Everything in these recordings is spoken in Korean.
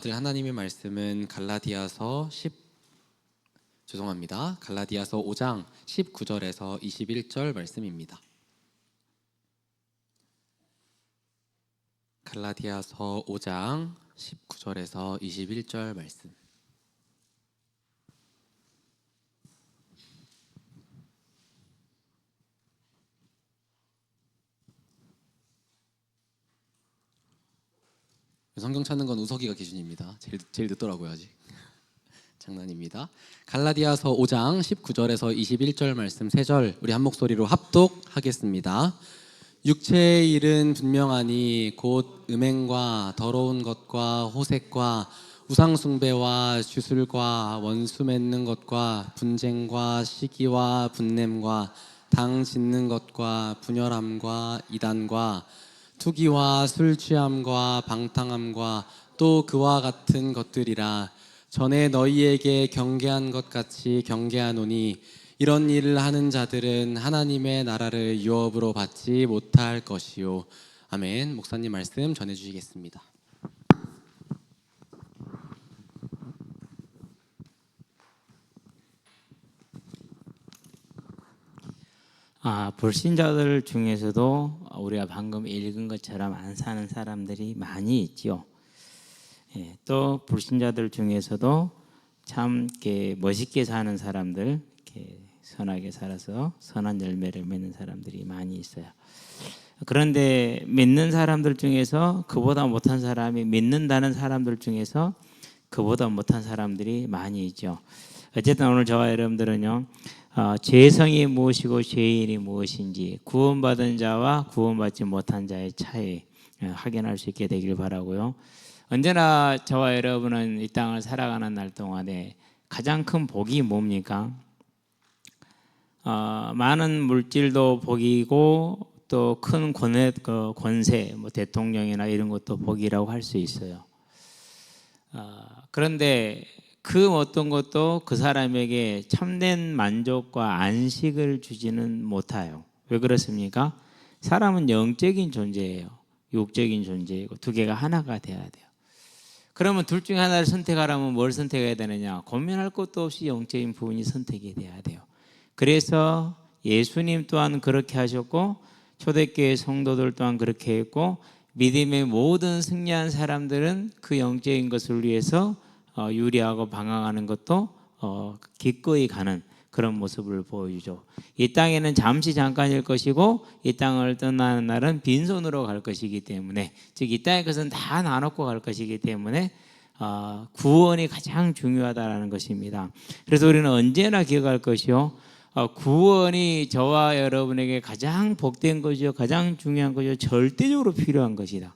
아들 하나님의 말씀은 갈라디아서 5장 19절에서 21절 말씀입니다. 갈라디아서 5장 19절에서 21절 말씀. 성경 찾는 건 우석이가 기준입니다. 제일 늦더라고요 아직. 장난입니다. 갈라디아서 5장 19절에서 21절 말씀 3절 우리 한 목소리로 합독하겠습니다. 육체의 일은 분명하니 곧 음행과 더러운 것과 호색과 우상숭배와 주술과 원수 맺는 것과 분쟁과 시기와 분냄과 당 짓는 것과 분열함과 이단과 투기와 술 취함과 방탕함과 또 그와 같은 것들이라. 전에 너희에게 경계한 것 같이 경계하노니 이런 일을 하는 자들은 하나님의 나라를 유업으로 받지 못할 것이요. 아멘. 목사님 말씀 전해주시겠습니다. 불신자들 중에서도 우리가 방금 읽은 것처럼 안 사는 사람들이 많이 있죠. 또 불신자들 중에서도 참 이렇게 멋있게 사는 사람들, 이렇게 선하게 살아서 선한 열매를 맺는 사람들이 많이 있어요. 그런데 믿는 사람들 중에서 그보다 못한 사람이, 믿는다는 사람들 중에서 그보다 못한 사람들이 많이 있죠. 어쨌든 오늘 저와 여러분들은요, 죄성이 무엇이고 죄인이 무엇인지, 구원받은 자와 구원받지 못한 자의 차이 확인할 수 있게 되길 바라고요. 언제나 저와 여러분은 이 땅을 살아가는 날 동안에 가장 큰 복이 뭡니까? 많은 물질도 복이고 또 큰 권세, 대통령이나 이런 것도 복이라고 할 수 있어요. 그런데 그 어떤 것도 그 사람에게 참된 만족과 안식을 주지는 못해요. 왜 그렇습니까? 사람은 영적인 존재예요. 육적인 존재이고 두 개가 하나가 돼야 돼요. 그러면 둘 중에 하나를 선택하라면 뭘 선택해야 되느냐? 고민할 것도 없이 영적인 부분이 선택이 돼야 돼요. 그래서 예수님 또한 그렇게 하셨고 초대교회 성도들 또한 그렇게 했고 믿음의 모든 승리한 사람들은 그 영적인 것을 위해서 유리하고 방황하는 것도 기꺼이 가는 그런 모습을 보여주죠. 이 땅에는 잠깐일 것이고 이 땅을 떠나는 날은 빈손으로 갈 것이기 때문에, 즉 이 땅의 것은 다 나눠고 갈 것이기 때문에 구원이 가장 중요하다는 것입니다. 그래서 우리는 언제나 기억할 것이요, 구원이 저와 여러분에게 가장 복된 것이요, 가장 중요한 것이요, 절대적으로 필요한 것이다.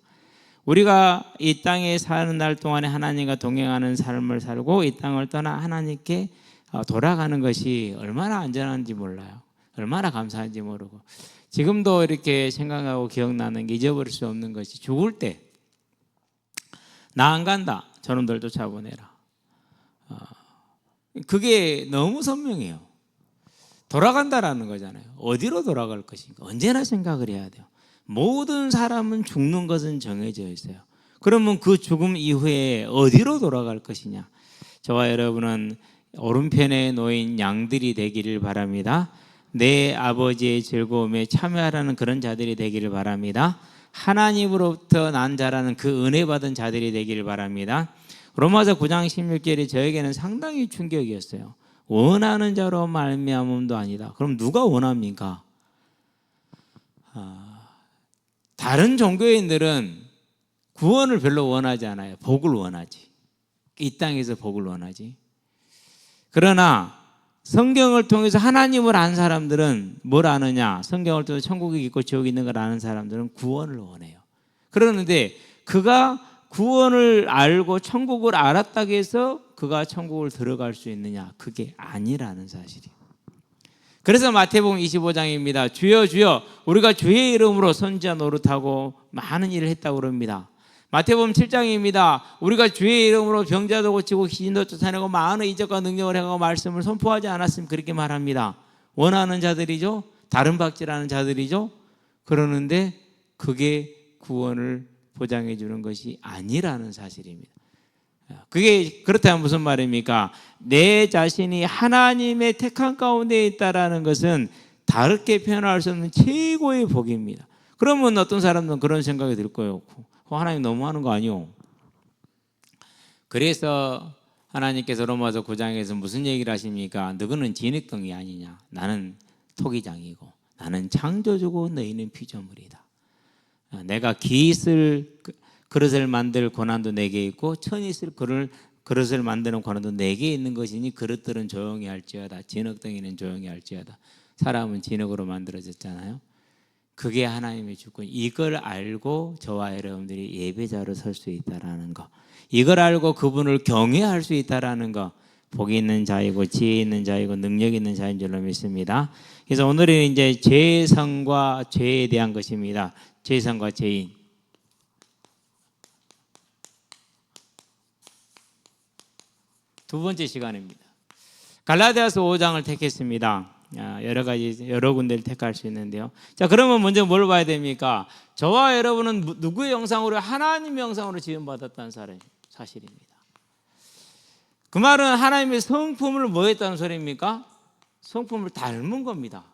우리가 이 땅에 사는 날 동안에 하나님과 동행하는 삶을 살고 이 땅을 떠나 하나님께 돌아가는 것이 얼마나 안전한지 몰라요. 얼마나 감사한지 모르고, 지금도 이렇게 생각하고 기억나는 게 잊어버릴 수 없는 것이, 죽을 때 나 안 간다, 저놈들 쫓아보내라. 그게 너무 선명해요. 돌아간다라는 거잖아요. 어디로 돌아갈 것인가 언제나 생각을 해야 돼요. 모든 사람은 죽는 것은 정해져 있어요. 그러면 그 죽음 이후에 어디로 돌아갈 것이냐? 저와 여러분은 오른편에 놓인 양들이 되기를 바랍니다. 내 아버지의 즐거움에 참여하라는 그런 자들이 되기를 바랍니다. 하나님으로부터 난 자라는 그 은혜 받은 자들이 되기를 바랍니다. 로마서 9장 16절이 저에게는 상당히 충격이었어요. 원하는 자로 말미암음도 아니다. 그럼 누가 원합니까? 다른 종교인들은 구원을 별로 원하지 않아요. 복을 원하지. 이 땅에서 복을 원하지. 그러나 성경을 통해서 하나님을 안 사람들은 뭘 아느냐? 성경을 통해서 천국이 있고 지옥이 있는 걸 아는 사람들은 구원을 원해요. 그러는데 그가 구원을 알고 천국을 알았다고 해서 그가 천국을 들어갈 수 있느냐? 그게 아니라는 사실이에요. 그래서 마태복음 25장입니다. 주여 주여 우리가 주의 이름으로 선지자 노릇하고 많은 일을 했다고 그럽니다. 마태복음 7장입니다. 우리가 주의 이름으로 병자도 고치고 귀신도 쫓아내고 많은 이적과 능력을 행하고 말씀을 선포하지 않았으면 그렇게 말합니다. 원하는 자들이죠. 다른 박질하는 자들이죠. 그러는데 그게 구원을 보장해 주는 것이 아니라는 사실입니다. 그게 그렇다면 무슨 말입니까? 내 자신이 하나님의 택한 가운데 있다라는 것은 다르게 표현할 수 없는 최고의 복입니다. 그러면 어떤 사람들은 그런 생각이 들 거예요. 하나님 너무하는 거 아니오? 그래서 하나님께서 로마서 9장에서 무슨 얘기를 하십니까? 너희는 진흙덩이 아니냐? 나는 토기장이고 나는 창조주고 너희는 피조물이다. 내가 기있을 그릇을 만들 고난도 내게 있고 천이 있을 그릇을 만드는 고난도 내게 있는 것이니 그릇들은 조용히 할지어다. 진흙덩이는 조용히 할지어다. 사람은 진흙으로 만들어졌잖아요. 그게 하나님의 주권. 이걸 알고 저와 여러분들이 예배자로 설 수 있다라는 거, 이걸 알고 그분을 경외할 수 있다라는 거, 복이 있는 자이고 지혜 있는 자이고 능력 있는 자인 줄로 믿습니다. 그래서 오늘은 이제 죄성과 죄에 대한 것입니다. 죄성과 죄인. 두 번째 시간입니다. 갈라디아서 5장을 택했습니다. 여러 군데를 택할 수 있는데요. 자, 그러면 먼저 뭘 봐야 됩니까? 저와 여러분은 누구의 형상으로? 하나님의 형상으로 지음받았다는 사실입니다. 그 말은 하나님의 성품을 뭐 했다는 소리입니까? 성품을 닮은 겁니다.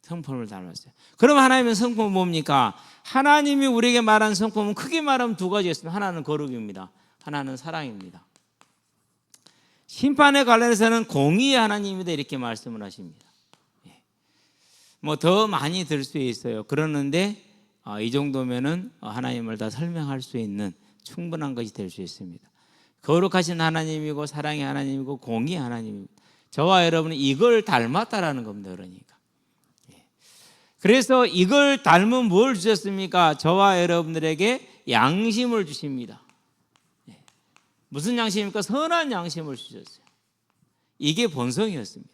성품을 닮았어요. 그럼 하나님의 성품은 뭡니까? 하나님이 우리에게 말한 성품은 크게 말하면 두 가지였습니다. 하나는 거룩입니다. 하나는 사랑입니다. 심판에 관련해서는 공의의 하나님이다 이렇게 말씀을 하십니다. 뭐 더 많이 들 수 있어요. 그러는데 이 정도면은 하나님을 다 설명할 수 있는 충분한 것이 될 수 있습니다. 거룩하신 하나님이고 사랑의 하나님이고 공의의 하나님입니다. 저와 여러분은 이걸 닮았다라는 겁니다. 그러니까. 그래서 이걸 닮은 뭘 주셨습니까? 저와 여러분들에게 양심을 주십니다. 무슨 양심입니까? 선한 양심을 주셨어요. 이게 본성이었습니다.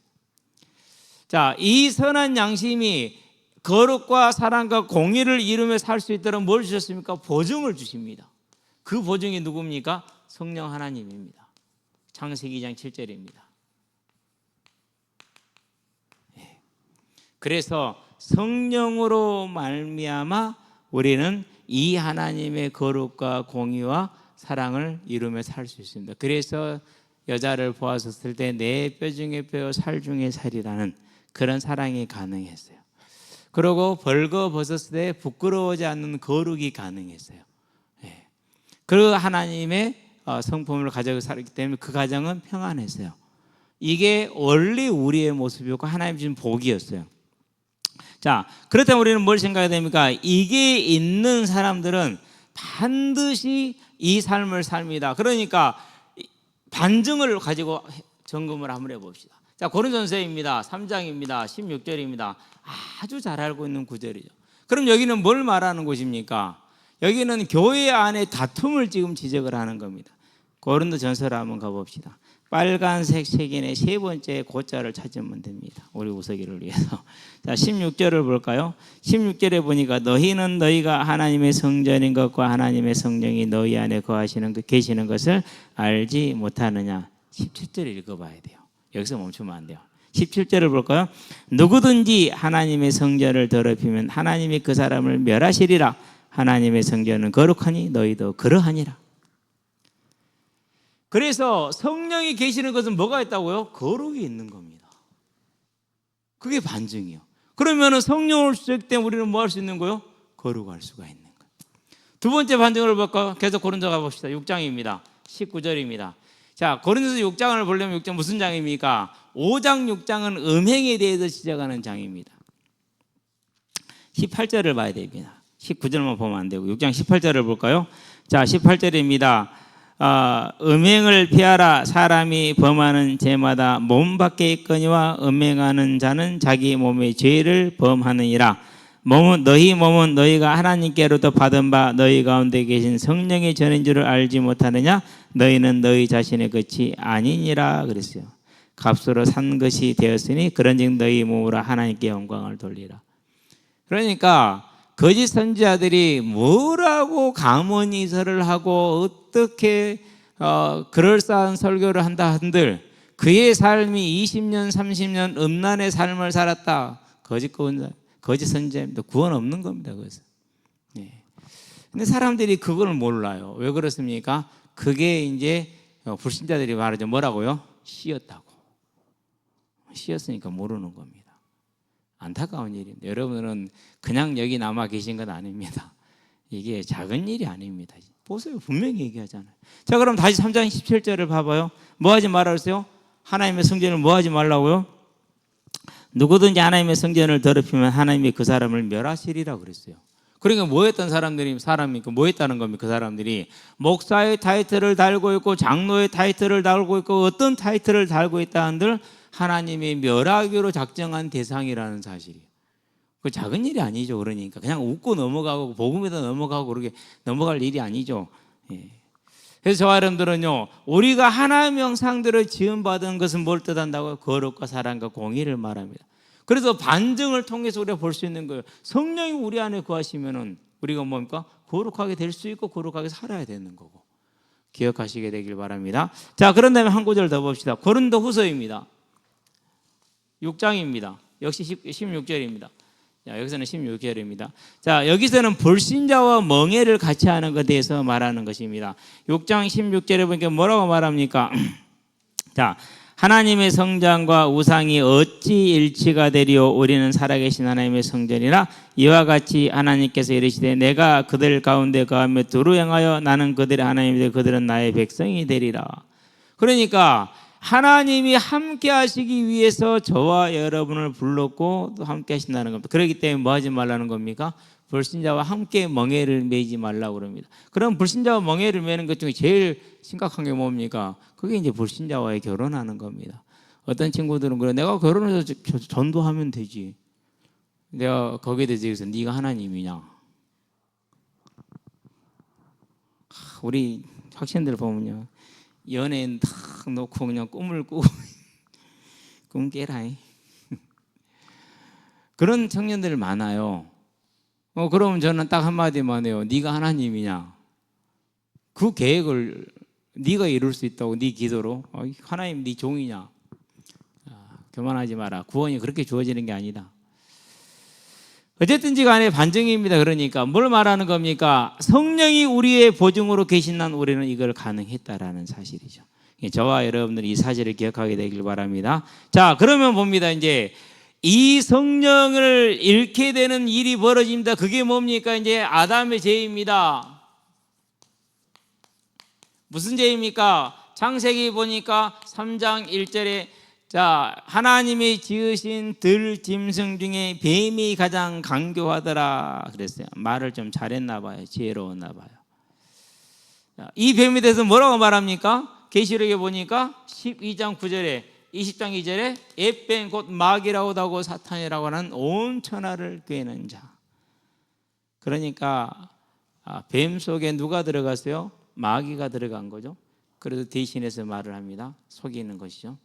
자, 이 선한 양심이 거룩과 사랑과 공의를 이루며 살 수 있도록 뭘 주셨습니까? 보증을 주십니다. 그 보증이 누굽니까? 성령 하나님입니다. 창세기 2장 7절입니다. 그래서 성령으로 말미암아 우리는 이 하나님의 거룩과 공의와 사랑을 이루며 살 수 있습니다. 그래서 여자를 보았을 때 내 뼈 중에 뼈, 살 중에 살이라는 그런 사랑이 가능했어요. 그리고 벌거벗었을 때 부끄러워하지 않는 거룩이 가능했어요. 그 하나님의 성품을 가지고 살았기 때문에 그 가정은 평안했어요. 이게 원래 우리의 모습이었고 하나님 주신 복이었어요. 자, 그렇다면 우리는 뭘 생각해야 됩니까? 이게 있는 사람들은 반드시 이 삶을 삽니다. 그러니까 반증을 가지고 점검을 한번 해봅시다. 자, 고린도전서입니다. 3장입니다. 16절입니다. 아주 잘 알고 있는 구절이죠. 그럼 여기는 뭘 말하는 곳입니까? 여기는 교회 안에 다툼을 지금 지적을 하는 겁니다. 고린도전서를 한번 가봅시다. 빨간색 색인의 세 번째 고자를 찾으면 됩니다. 우리 우석이를 위해서. 자, 16절을 볼까요? 16절에 보니까 너희는 너희가 하나님의 성전인 것과 하나님의 성령이 너희 안에 거하시는 계시는 것을 알지 못하느냐. 17절을 읽어봐야 돼요. 여기서 멈추면 안 돼요. 17절을 볼까요? 누구든지 하나님의 성전을 더럽히면 하나님이 그 사람을 멸하시리라. 하나님의 성전은 거룩하니 너희도 그러하니라. 그래서 성령이 계시는 것은 뭐가 있다고요? 거룩이 있는 겁니다. 그게 반증이요. 그러면 성령을 수직 때 우리는 뭐 할 수 있는 거요? 거룩할 수가 있는 거예요. 두 번째 반증을 볼까요? 계속 고린도 가봅시다. 6장입니다. 19절입니다. 자, 고린도서 6장을 보려면 6장 무슨 장입니까? 5장, 6장은 음행에 대해서 지적하는 장입니다. 18절을 봐야 됩니다. 19절만 보면 안 되고 6장 18절을 볼까요? 자, 18절입니다. 음행을 피하라. 사람이 범하는 죄마다 몸 밖에 있거니와 음행하는 자는 자기 몸의 죄를 범하느니라. 너희 몸은 너희가 하나님께로부터 받은 바 너희 가운데 계신 성령의 전인 줄을 알지 못하느냐? 너희는 너희 자신의 것이 아니니라 그랬어요. 값으로 산 것이 되었으니 그런즉 너희 몸으로 하나님께 영광을 돌리라. 그러니까 거짓 선지자들이 뭐라고 감언이설을 하고 어떻게 그럴싸한 설교를 한다 한들 그의 삶이 20년 30년 음란의 삶을 살았다. 거짓 선지자입니다. 구원 없는 겁니다. 그것은. 근데 사람들이 그걸 몰라요. 왜 그렇습니까? 그게 이제 불신자들이 말하죠. 뭐라고요? 씌었다고. 씌었으니까 모르는 겁니다. 안타까운 일입니다. 여러분은 그냥 여기 남아 계신 건 아닙니다. 이게 작은 일이 아닙니다. 보세요. 분명히 얘기하잖아요. 자, 그럼 다시 3장 17절을 봐봐요. 뭐 하지 말라 그랬어요? 하나님의 성전을 뭐 하지 말라고요? 누구든지 하나님의 성전을 더럽히면 하나님이 그 사람을 멸하시리라 그랬어요. 그러니까 뭐 했던 사람이 뭐 했다는 겁니까? 그 사람들이 목사의 타이틀을 달고 있고 장로의 타이틀을 달고 있고 어떤 타이틀을 달고 있다 한들 하나님이 멸하기로 작정한 대상이라는 사실이에요. 그 작은 일이 아니죠. 그러니까 그냥 웃고 넘어가고 복음에다 넘어가고 그렇게 넘어갈 일이 아니죠. 예. 그래서 저와 여러분들은요, 우리가 하나님의 형상대로 지음받은 것은 뭘 뜻한다고요? 거룩과 사랑과 공의를 말합니다. 그래서 반증을 통해서 우리가 볼 수 있는 거예요. 성령이 우리 안에 거하시면은 우리가 뭡니까? 거룩하게 될 수 있고 거룩하게 살아야 되는 거고. 기억하시게 되길 바랍니다. 자, 그런 다음에 한 구절 더 봅시다. 고린도후서입니다. 6장입니다. 역시 16절입니다. 자, 여기서는 16절입니다. 자, 여기서는 불신자와 멍해를 같이 하는 것에 대해서 말하는 것입니다. 6장 16절에 보니까 뭐라고 말합니까? 자, 하나님의 성전과 우상이 어찌 일치가 되리요? 우리는 살아계신 하나님의 성전이라. 이와 같이 하나님께서 이르시되 내가 그들 가운데 거하며 두루 행하여 나는 그들의 하나님이 되고 그들은 나의 백성이 되리라. 그러니까 하나님이 함께 하시기 위해서 저와 여러분을 불렀고 또 함께 하신다는 겁니다. 그렇기 때문에 뭐 하지 말라는 겁니까? 불신자와 함께 멍에를 매지 말라고 그럽니다. 그럼 불신자와 멍에를 매는 것 중에 제일 심각한 게 뭡니까? 그게 이제 불신자와의 결혼하는 겁니다. 어떤 친구들은 그래, 내가 결혼해서 전도하면 되지. 내가 거기에 대해서 네가 하나님이냐? 우리 학생들 보면요, 연예인 탁 놓고 그냥 꿈을 꾸고 꿈 깨라. 그런 청년들 많아요. 그러면 저는 딱 한마디만 해요. 네가 하나님이냐? 그 계획을 네가 이룰 수 있다고 네 기도로 하나님 네 종이냐? 교만하지 마라. 구원이 그렇게 주어지는 게 아니다. 어쨌든지 간에 반증입니다. 그러니까 뭘 말하는 겁니까? 성령이 우리의 보증으로 계신 한 우리는 이걸 가능했다라는 사실이죠. 저와 여러분들이 이 사실을 기억하게 되길 바랍니다. 자, 그러면 봅니다. 이제 이 성령을 잃게 되는 일이 벌어집니다. 그게 뭡니까? 이제 아담의 죄입니다. 무슨 죄입니까? 창세기 보니까 3장 1절에 자, 하나님이 지으신 들짐승 중에 뱀이 가장 강교하더라 그랬어요. 말을 좀 잘했나 봐요. 지혜로웠나 봐요. 이 뱀에 대해서 뭐라고 말합니까? 계시록에 보니까 12장 9절에 20장 2절에 앱뱀 곧 마귀라고 하고 사탄이라고 하는 온 천하를 꿰는 자. 그러니까 뱀 속에 누가 들어갔어요? 마귀가 들어간 거죠. 그래서 대신해서 말을 합니다. 속이는 것이죠.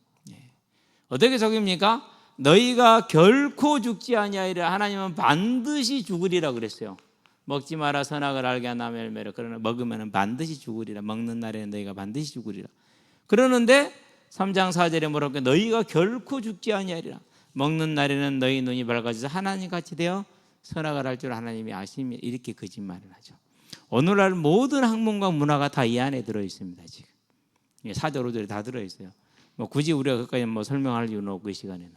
어떻게 속입니까? 너희가 결코 죽지 아니하리라. 하나님은 반드시 죽으리라 그랬어요. 먹지 마라 선악을 알게 한 나무의 열매를 그러나 먹으면 반드시 죽으리라. 먹는 날에는 너희가 반드시 죽으리라. 그러는데 3장 4절에 뭐라고? 너희가 결코 죽지 아니하리라. 먹는 날에는 너희 눈이 밝아져서 하나님같이 되어 선악을 할 줄 하나님이 아심이 이렇게 거짓말을 하죠. 오늘날 모든 학문과 문화가 다 이 안에 들어있습니다. 지금 4절 5절에 다 들어있어요. 뭐 굳이 우리가 그까지 뭐 설명할 이유는 없고 이 시간에는.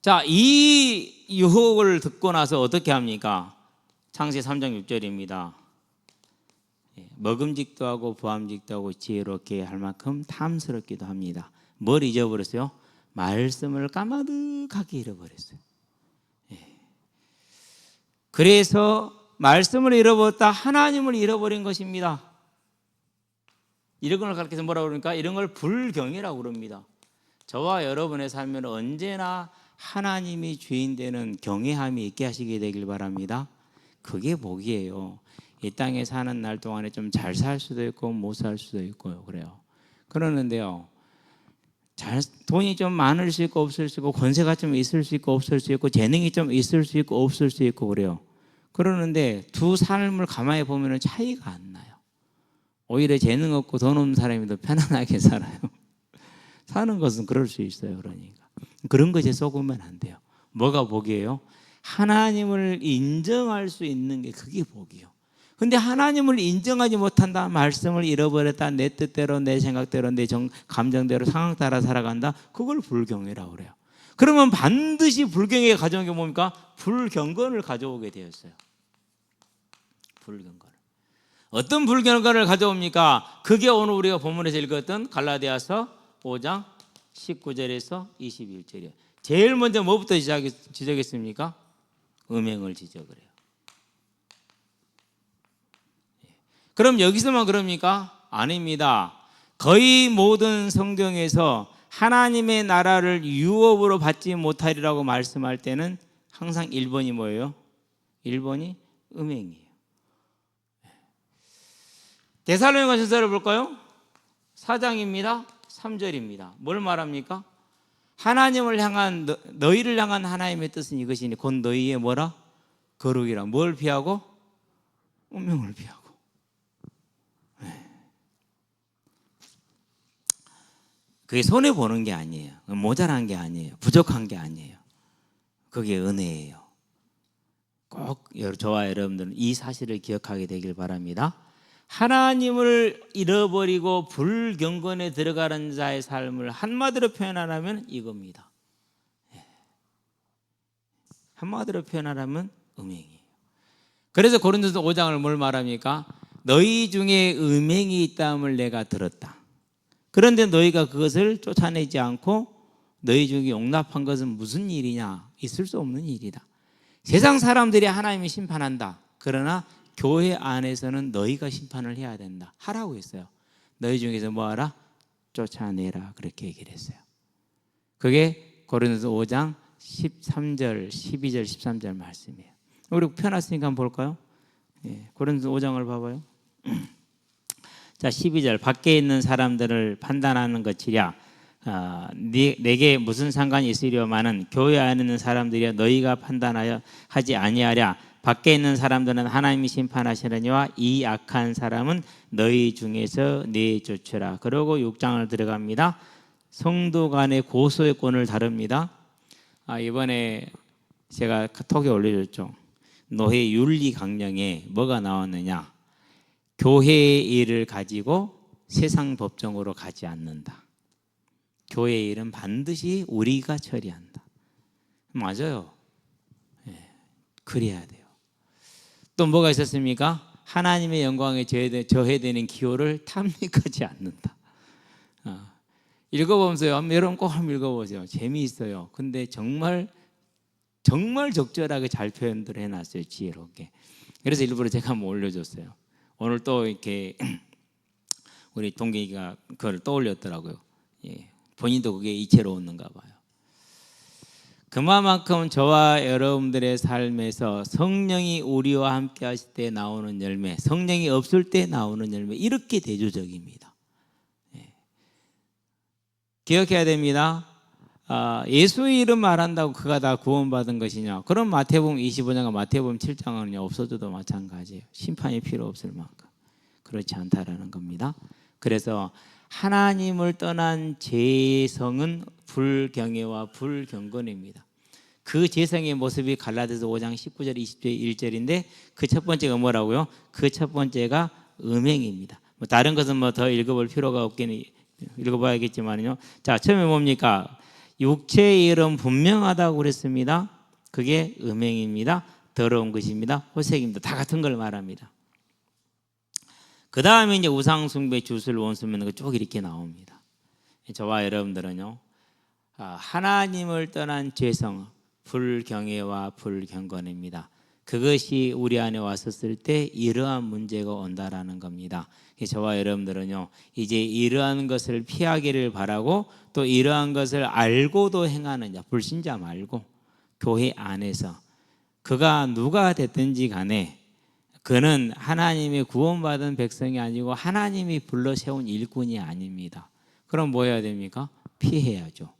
자, 이 유혹을 듣고 나서 어떻게 합니까? 창세기 3장 6절입니다. 먹음직도 하고 보암직도 하고 지혜롭게 할 만큼 탐스럽기도 합니다. 뭘 잊어버렸어요? 말씀을 까마득하게 잃어버렸어요. 그래서 말씀을 잃어버렸다 하나님을 잃어버린 것입니다. 이런 걸 가르쳐서 뭐라고 그러니까 이런 걸 불경이라고 그럽니다. 저와 여러분의 삶은 언제나 하나님이 주인 되는 경외함이 있게 하시게 되길 바랍니다. 그게 복이에요. 이 땅에 사는 날 동안에 좀 잘 살 수도 있고 못 살 수도 있고요. 그래요. 그러는데요, 돈이 좀 많을 수 있고 없을 수 있고 권세가 좀 있을 수 있고 없을 수 있고 재능이 좀 있을 수 있고 없을 수 있고 그래요. 그러는데 두 삶을 가만히 보면 차이가 안 나요. 오히려 재능 없고 돈 없는 사람이 더 편안하게 살아요. 사는 것은 그럴 수 있어요. 그러니까 그런 것에 속으면 안 돼요. 뭐가 복이에요? 하나님을 인정할 수 있는 게 그게 복이요. 근데 하나님을 인정하지 못한다, 말씀을 잃어버렸다, 내 뜻대로 내 생각대로 내 감정대로 상황 따라 살아간다, 그걸 불경이라고 그래요. 그러면 반드시 불경에 가져온 게 뭡니까? 불경건을 가져오게 되었어요. 불경건. 어떤 불경건을 가져옵니까? 그게 오늘 우리가 본문에서 읽었던 갈라디아서 5장 19절에서 21절이에요. 제일 먼저 뭐부터 지적했습니까? 음행을 지적을 해요. 그럼 여기서만 그럽니까? 아닙니다. 거의 모든 성경에서 하나님의 나라를 유업으로 받지 못하리라고 말씀할 때는 항상 1번이 뭐예요? 1번이 음행이에요. 데살로니가전서를 볼까요? 4장입니다. 3절입니다. 뭘 말합니까? 하나님을 향한 너희를 향한 하나님의 뜻은 이것이니 곧 너희의 뭐라? 거룩이라. 뭘 피하고? 음행을 피하고. 그게 손해 보는 게 아니에요. 모자란 게 아니에요. 부족한 게 아니에요. 그게 은혜예요. 꼭 저와 여러분들은 이 사실을 기억하게 되길 바랍니다. 하나님을 잃어버리고 불경건에 들어가는 자의 삶을 한마디로 표현하라면 이겁니다. 한마디로 표현하라면 음행이에요. 그래서 고린도서 5장을 뭘 말합니까? 너희 중에 음행이 있다함을 내가 들었다. 그런데 너희가 그것을 쫓아내지 않고 너희 중에 용납한 것은 무슨 일이냐? 있을 수 없는 일이다. 세상 사람들이 하나님이 심판한다. 그러나 교회 안에서는 너희가 심판을 해야 된다. 하라고 했어요. 너희 중에서 뭐하라? 쫓아내라. 그렇게 얘기를 했어요. 그게 고린도서 5장 13절, 12절, 13절 말씀이에요. 우리 펴놨으니까 한번 볼까요? 고린도서 5장을 봐봐요. 자, 12절. 밖에 있는 사람들을 판단하는 것이랴. 내게 무슨 상관이 있으려마는 교회 안에 있는 사람들이야 너희가 판단하여 하지 아니하랴. 밖에 있는 사람들은 하나님이 심판하시려니와 이 악한 사람은 너희 중에서 내쫓으라. 그러고 6장을 들어갑니다. 성도 간의 고소의 권을 다룹니다. 이번에 제가 톡에 올려줬죠. 노예 윤리 강령에 뭐가 나왔느냐? 교회의 일을 가지고 세상 법정으로 가지 않는다. 교회의 일은 반드시 우리가 처리한다. 맞아요. 그래야 돼요. 또 뭐가 있었습니까? 하나님의 영광에 저해되는 기호를 탐닉하지 않는다. 읽어보면서요. 여러분 꼭 한번 읽어보세요. 재미있어요. 근데 정말 적절하게 잘 표현들 해놨어요. 지혜롭게. 그래서 일부러 제가 한번 올려줬어요. 오늘 또 이렇게 우리 동기가 그걸 떠올렸더라고요. 본인도 그게 이채로웠는가 봐요. 그만큼 저와 여러분들의 삶에서 성령이 우리와 함께 하실 때 나오는 열매, 성령이 없을 때 나오는 열매, 이렇게 대조적입니다. 기억해야 됩니다. 예수의 이름 말한다고 그가 다 구원받은 것이냐? 그럼 마태복음 25장과 마태복음 7장은 없어져도 마찬가지예요. 심판이 필요 없을 만큼. 그렇지 않다라는 겁니다. 그래서 하나님을 떠난 죄성은 불경외와 불경건입니다. 그 죄성의 모습이 갈라디아서 5장 19절 20절 1절인데 그 첫 번째가 뭐라고요? 그 첫 번째가 음행입니다. 다른 것은 더 읽어볼 필요가 없긴 읽어봐야겠지만요. 자, 처음에 뭡니까? 육체의 일은 분명하다고 그랬습니다. 그게 음행입니다. 더러운 것입니다. 호색입니다. 다 같은 걸 말합니다. 그 다음에 이제 우상숭배, 주술, 원수면 쭉 이렇게 나옵니다. 저와 여러분들은요, 하나님을 떠난 죄성, 불경외와 불경건입니다. 그것이 우리 안에 왔었을 때 이러한 문제가 온다라는 겁니다. 저와 여러분들은요, 이제 이러한 것을 피하기를 바라고 또 이러한 것을 알고도 행하는 자, 불신자 말고 교회 안에서 그가 누가 됐든지 간에 그는 하나님의 구원받은 백성이 아니고 하나님이 불러 세운 일꾼이 아닙니다. 그럼 뭐 해야 됩니까? 피해야죠.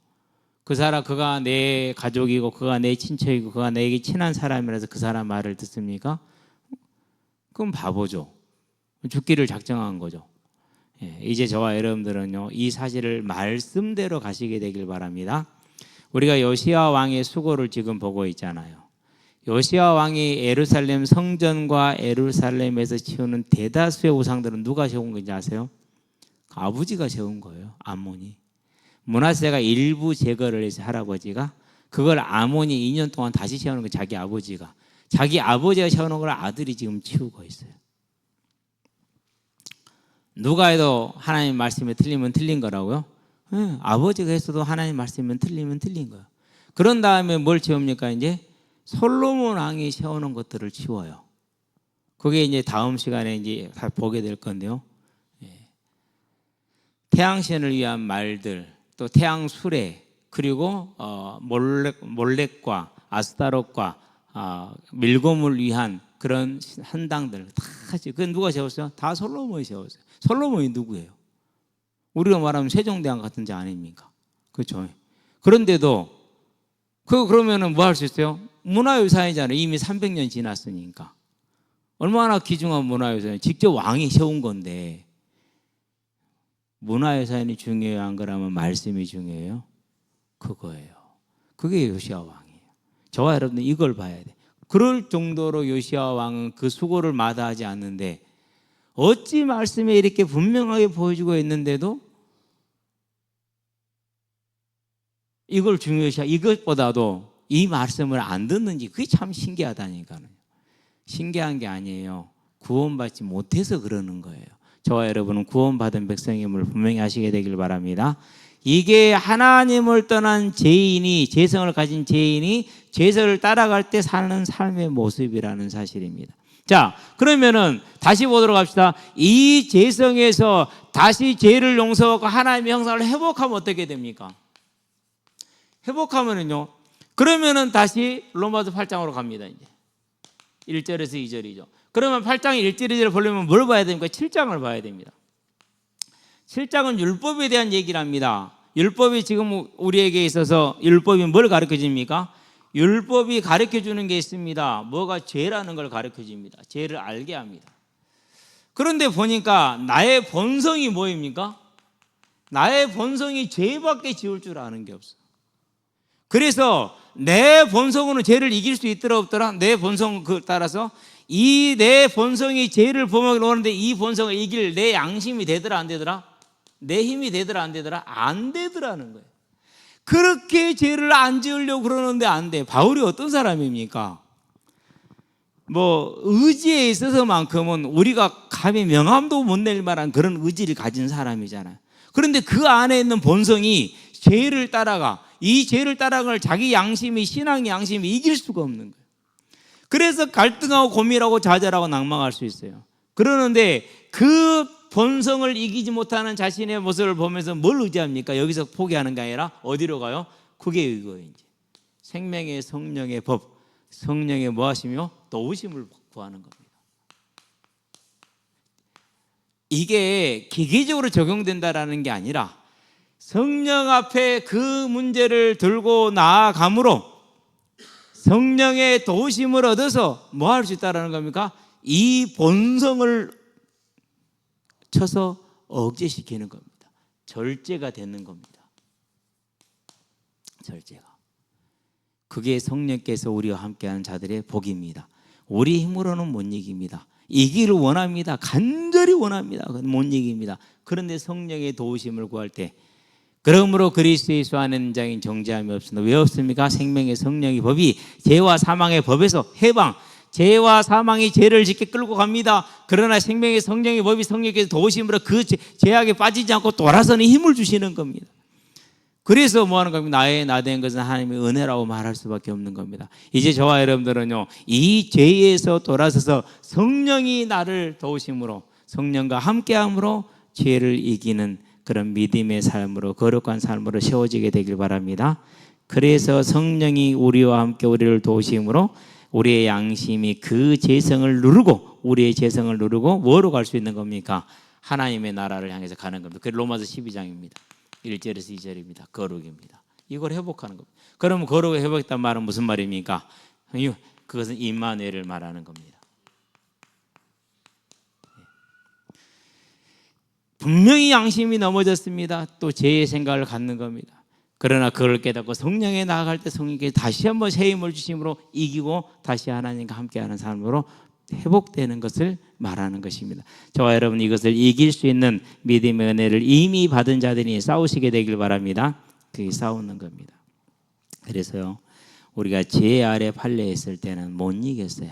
그 사람, 그가 내 가족이고 그가 내 친척이고 그가 내게 친한 사람이라서 그 사람 말을 듣습니까? 그럼 바보죠. 죽기를 작정한 거죠. 이제 저와 여러분들은요, 이 사실을 말씀대로 가시게 되길 바랍니다. 우리가 요시야 왕의 수고를 지금 보고 있잖아요. 요시야 왕이 예루살렘 성전과 예루살렘에서 치우는 대다수의 우상들은 누가 세운 건지 아세요? 아버지가 세운 거예요. 아몬이. 므낫세가 일부 제거를 해서 할아버지가, 그걸 아몬이 2년 동안 다시 세우는 거 자기 아버지가. 자기 아버지가 세우는 걸 아들이 지금 치우고 있어요. 누가 해도 하나님 말씀에 틀리면 틀린 거라고요? 네, 아버지가 했어도 하나님 말씀에 틀리면 틀린 거예요. 그런 다음에 뭘 치웁니까? 이제 솔로몬 왕이 세우는 것들을 치워요. 그게 이제 다음 시간에 이제 다 보게 될 건데요. 태양신을 위한 말들, 또 태양 수레, 그리고 몰렉과 아스타롯과 밀곰을 위한 그런 한당들 다 하지. 그건 누가 세웠어요? 다 솔로몬이 세웠어요. 솔로몬이 누구예요? 우리가 말하면 세종대왕 같은 자 아닙니까? 그렇죠. 그런데도 그러면은 뭐 할 수 있어요? 문화유산이잖아요. 이미 300년 지났으니까. 얼마나 귀중한 문화유산이에요. 직접 왕이 세운 건데. 문화유산이 중요한 거라면 말씀이 중요해요? 그거예요. 그게 요시야 왕이에요. 저와 여러분들 이걸 봐야 돼. 그럴 정도로 요시야 왕은 그 수고를 마다하지 않는데, 어찌 말씀에 이렇게 분명하게 보여주고 있는데도 이걸 중요시, 이것보다도 이 말씀을 안 듣는지, 그게 참 신기하다니까요. 신기한 게 아니에요. 구원받지 못해서 그러는 거예요. 저와 여러분은 구원받은 백성임을 분명히 아시게 되길 바랍니다. 이게 하나님을 떠난 죄인이, 죄성을 가진 죄인이 죄성을 따라갈 때 사는 삶의 모습이라는 사실입니다. 자, 그러면은 다시 보도록 합시다. 이 죄성에서 다시 죄를 용서하고 하나님의 형상을 회복하면 어떻게 됩니까? 회복하면은요, 그러면은 다시 로마서 8장으로 갑니다. 이제 1절에서 2절이죠. 그러면 8장 1절 2절을 보려면 뭘 봐야 됩니까? 7장을 봐야 됩니다. 7장은 율법에 대한 얘기를 합니다. 율법이 지금 우리에게 있어서 율법이 뭘 가르쳐 줍니까? 율법이 가르쳐 주는 게 있습니다. 뭐가 죄라는 걸 가르쳐 줍니다. 죄를 알게 합니다. 그런데 보니까 나의 본성이 뭐입니까? 나의 본성이 죄밖에 지을 줄 아는 게 없어. 그래서 내 본성으로는 죄를 이길 수 있더라 없더라? 내 본성 따라서 이 내 본성이 죄를 범하게 오는데 이 본성을 이길 내 양심이 되더라 안 되더라? 내 힘이 되더라 안 되더라? 안 되더라는 거예요. 그렇게 죄를 안 지으려고 그러는데 안 돼. 바울이 어떤 사람입니까? 뭐 의지에 있어서만큼은 우리가 감히 명함도 못 낼 만한 그런 의지를 가진 사람이잖아요. 그런데 그 안에 있는 본성이 죄를 따라가. 이 죄를 따라갈 자기 양심이, 신앙의 양심이 이길 수가 없는 거예요. 그래서 갈등하고 고민하고 좌절하고 낭망할 수 있어요. 그러는데 그 본성을 이기지 못하는 자신의 모습을 보면서 뭘 의지합니까? 여기서 포기하는 게 아니라 어디로 가요? 그게 이거예요. 이제 생명의 성령의 법, 성령의 뭐 하시며 도우심을 구하는 겁니다. 이게 기계적으로 적용된다라는 게 아니라 성령 앞에 그 문제를 들고 나아감으로 성령의 도우심을 얻어서 뭐 할 수 있다라는 겁니까? 이 본성을 쳐서 억제시키는 겁니다. 절제가 되는 겁니다. 절제가. 그게 성령께서 우리와 함께하는 자들의 복입니다. 우리 힘으로는 못 이깁니다. 이기를 원합니다. 간절히 원합니다. 못 이깁니다. 그런데 성령의 도우심을 구할 때, 그러므로 그리스도 예수 안에 있는 자인 정죄함이 없습니다. 왜 없습니까? 생명의 성령의 법이 죄와 사망의 법에서 해방, 죄와 사망이 죄를 짓게 끌고 갑니다. 그러나 생명의 성령의 법이 성령께서 도우심으로 그 죄악에 빠지지 않고 돌아서는 힘을 주시는 겁니다. 그래서 뭐 하는 겁니까? 나의 나 된 것은 하나님의 은혜라고 말할 수밖에 없는 겁니다. 이제 저와 여러분들은요, 이 죄에서 돌아서서 성령이 나를 도우심으로, 성령과 함께함으로 죄를 이기는 그런 믿음의 삶으로, 거룩한 삶으로 세워지게 되길 바랍니다. 그래서 성령이 우리와 함께 우리를 도우심으로 우리의 양심이 그 죄성을 누르고, 우리의 죄성을 누르고 뭐로 갈 수 있는 겁니까? 하나님의 나라를 향해서 가는 겁니다. 그게 로마서 12장입니다. 1절에서 2절입니다. 거룩입니다. 이걸 회복하는 겁니다. 그러면 거룩을 회복했단 말은 무슨 말입니까? 그것은 임마누엘을 말하는 겁니다. 분명히 양심이 넘어졌습니다. 또 죄의 생각을 갖는 겁니다. 그러나 그걸 깨닫고 성령에 나아갈 때 성령께 다시 한번 새 힘을 주심으로 이기고 다시 하나님과 함께하는 삶으로 회복되는 것을 말하는 것입니다. 저와 여러분 이것을 이길 수 있는 믿음의 은혜를 이미 받은 자들이 싸우시게 되길 바랍니다. 그게 싸우는 겁니다. 그래서요, 우리가 죄 아래 팔려 있을 때는 못 이겼어요.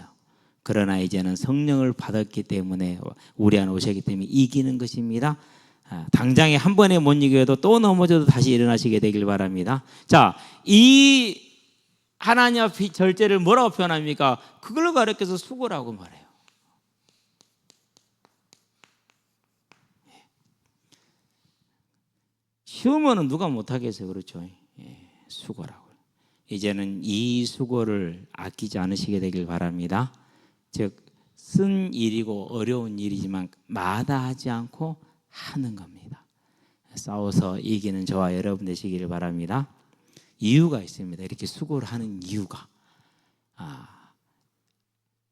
그러나 이제는 성령을 받았기 때문에 우리 안에 오셨기 때문에 이기는 것입니다. 당장에 한 번에 못 이겨도 또 넘어져도 다시 일어나시게 되길 바랍니다. 자, 이 하나님 앞의 절제를 뭐라고 표현합니까? 그걸 가르쳐서 수고라고 말해요. 쉬우면 누가 못하겠어요. 그렇죠? 수고라고. 이제는 이 수고를 아끼지 않으시게 되길 바랍니다. 즉, 쓴 일이고 어려운 일이지만 마다하지 않고 하는 겁니다. 싸워서 이기는 저와 여러분 되시기를 바랍니다. 이유가 있습니다. 이렇게 수고를 하는 이유가.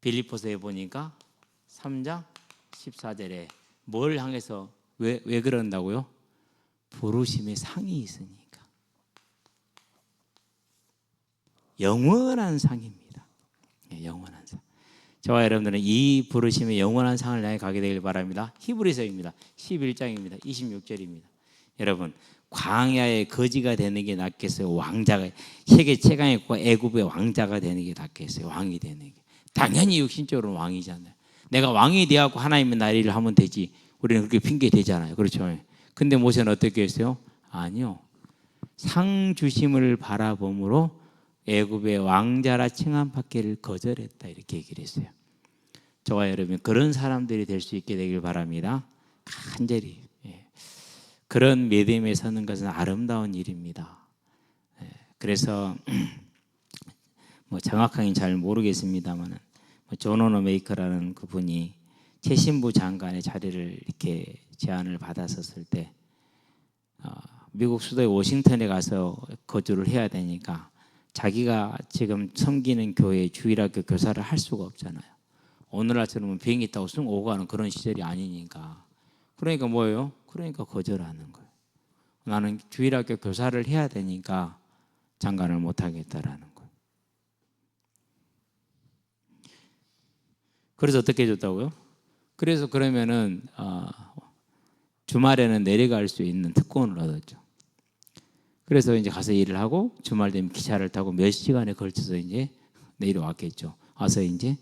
빌립보서에 보니까 3장 14절에 뭘 향해서 왜 그런다고요? 부르심의 상이 있으니까. 영원한 상입니다. 영원한 상. 저와 여러분들은 이 부르심의 영원한 상을 향해 가게 되길 바랍니다. 히브리서입니다. 11장입니다. 26절입니다. 여러분, 광야의 거지가 되는 게 낫겠어요? 왕자가, 세계 최강의 애굽의 왕자가 되는 게 낫겠어요? 왕이 되는 게. 당연히 육신적으로 왕이잖아요. 내가 왕이 되어서 하나님의 나라를 하면 되지. 우리는 그렇게 핑계 대잖아요. 그렇죠? 근데 모세는 어떻게 했어요? 아니요. 상 주심을 바라봄으로 애굽의 왕자라 칭함받기를 거절했다. 이렇게 얘기를 했어요. 저와 여러분 그런 사람들이 될 수 있게 되길 바랍니다. 간절히. 그런 믿음에 서는 것은 아름다운 일입니다. 그래서 뭐 정확하게 잘 모르겠습니다만 존 오너 메이커라는 그분이 최신부 장관의 자리를 이렇게 제안을 받았었을 때 미국 수도의 워싱턴에 가서 거주를 해야 되니까 자기가 지금 섬기는 교회 주일학교 교사를 할 수가 없잖아요. 오늘날처럼 비행기 타고 숭 오고 가는 그런 시절이 아니니까. 그러니까 뭐예요? 그러니까 거절하는 거예요. 나는 주일학교 교사를 해야 되니까 장관을 못 하겠다라는 거예요. 그래서 어떻게 해줬다고요? 그래서 그러면은 주말에는 내려갈 수 있는 특권을 얻었죠. 그래서 이제 가서 일을 하고 주말 되면 기차를 타고 몇 시간에 걸쳐서 이제 내려왔겠죠. 와서 이제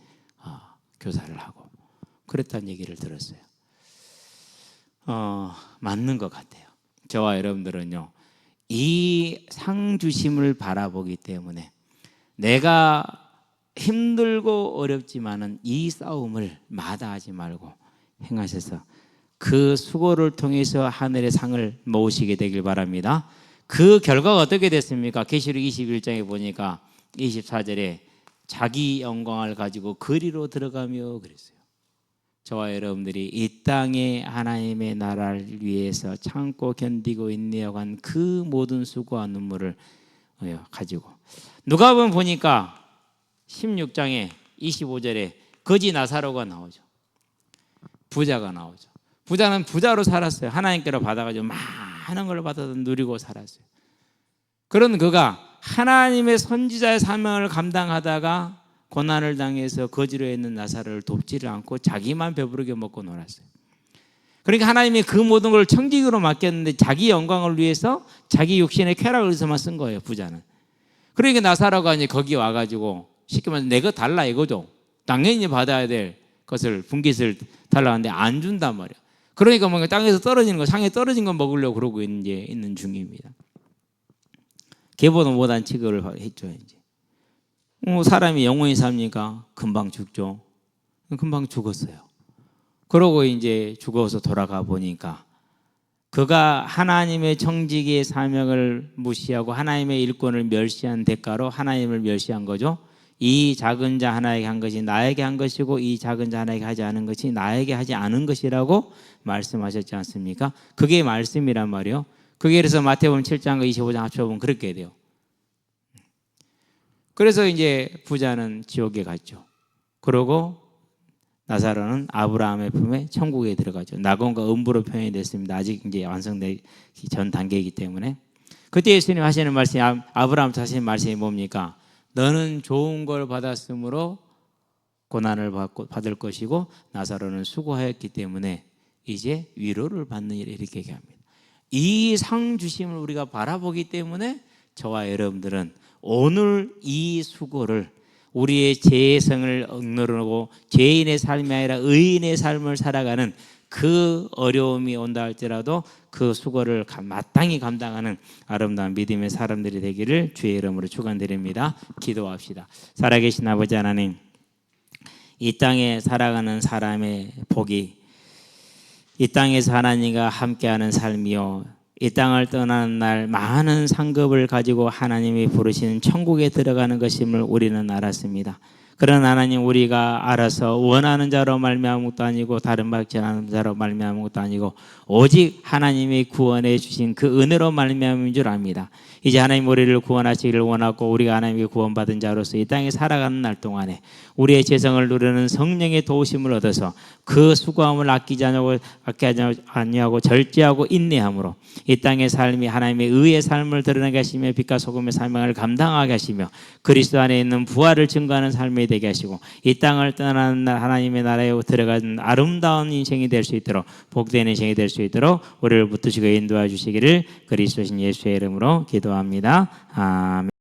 교사를 하고 그랬다는 얘기를 들었어요. 맞는 것 같아요. 저와 여러분들은요, 이 상주심을 바라보기 때문에 내가 힘들고 어렵지만은 이 싸움을 마다하지 말고 행하셔서 그 수고를 통해서 하늘의 상을 모으시게 되길 바랍니다. 그 결과가 어떻게 됐습니까? 계시록 21장에 보니까 24절에 자기 영광을 가지고 거리로 들어가며 그랬어요. 저와 여러분들이 이 땅에 하나님의 나라를 위해서 참고 견디고 인내어간 그 모든 수고와 눈물을 가지고 누가복음 보니까 16장에 25절에 거지 나사로가 나오죠. 부자가 나오죠. 부자는 부자로 살았어요. 하나님께로 받아가지고 많은 걸 받아서 누리고 살았어요. 그런 그가 하나님의 선지자의 사명을 감당하다가 고난을 당해서 거지로 있는 나사로를 돕지를 않고 자기만 배부르게 먹고 놀았어요. 그러니까 하나님이 그 모든 걸 청지기로 맡겼는데 자기 영광을 위해서 자기 육신의 쾌락을 위해서만 쓴 거예요. 부자는. 그러니까 나사로가 이제 거기 와가지고 쉽게 말해서 내 거 달라 이거죠. 당연히 받아야 될 것을 분깃을 달라는데 안 준단 말이야. 그러니까 뭔가 땅에서 떨어지는 거, 상에 떨어진 거 먹으려고 그러고 있는 중입니다. 계보도 못한 취급을 했죠. 이제 사람이 영원히 삽니까? 금방 죽죠. 금방 죽었어요. 그러고 이제 죽어서 돌아가 보니까 그가 하나님의 청지기의 사명을 무시하고 하나님의 일꾼을 멸시한 대가로 하나님을 멸시한 거죠. 이 작은 자 하나에게 한 것이 나에게 한 것이고 이 작은 자 하나에게 하지 않은 것이 나에게 하지 않은 것이라고 말씀하셨지 않습니까? 그게 말씀이란 말이요. 그게 그래서 마태복음 7장과 25장 합쳐보면 그렇게 돼요. 그래서 이제 부자는 지옥에 갔죠. 그러고 나사로는 아브라함의 품에 천국에 들어가죠. 낙원과 음부로 표현이 됐습니다. 아직 이제 완성되기 전 단계이기 때문에. 그때 예수님 하시는 말씀이 아브라함한테 하시는 말씀이 뭡니까? 너는 좋은 걸 받았으므로 고난을 받을 것이고 나사로는 수고하였기 때문에 이제 위로를 받는 일, 이렇게 얘기합니다. 이 상 주심을 우리가 바라보기 때문에 저와 여러분들은 오늘 이 수고를 우리의 죄성을 억누르고 죄인의 삶이 아니라 의인의 삶을 살아가는 그 어려움이 온다 할지라도 그 수고를 마땅히 감당하는 아름다운 믿음의 사람들이 되기를 주의 이름으로 축원드립니다. 기도합시다. 살아계신 아버지 하나님, 이 땅에 살아가는 사람의 복이 이 땅에서 하나님과 함께하는 삶이요, 이 땅을 떠나는 날 많은 상급을 가지고 하나님이 부르시는 천국에 들어가는 것임을 우리는 알았습니다. 그러나 하나님, 우리가 알아서 원하는 자로 말미암은 것도 아니고 다른 받지 않은 자로 말미암은 것도 아니고 오직 하나님이 구원해 주신 그 은혜로 말미암은 줄 압니다. 이제 하나님 우리를 구원하시기를 원하고 우리가 하나님께 구원받은 자로서 이 땅에 살아가는 날 동안에 우리의 재성을 누르는 성령의 도우심을 얻어서 그 수고함을 아끼지 아니하고 절제하고 인내함으로 이 땅의 삶이 하나님의 의의 삶을 드러나게 하시며 빛과 소금의 사명을 감당하게 하시며 그리스도 안에 있는 부활을 증거하는 삶이 되게 하시고 이 땅을 떠나는 날 하나님의 나라에 들어가는 아름다운 인생이 될 수 있도록 복된 인생이 될 수 있도록 우리를 붙드시고 인도해 주시기를 그리스도신 예수의 이름으로 기도합니다. 아멘.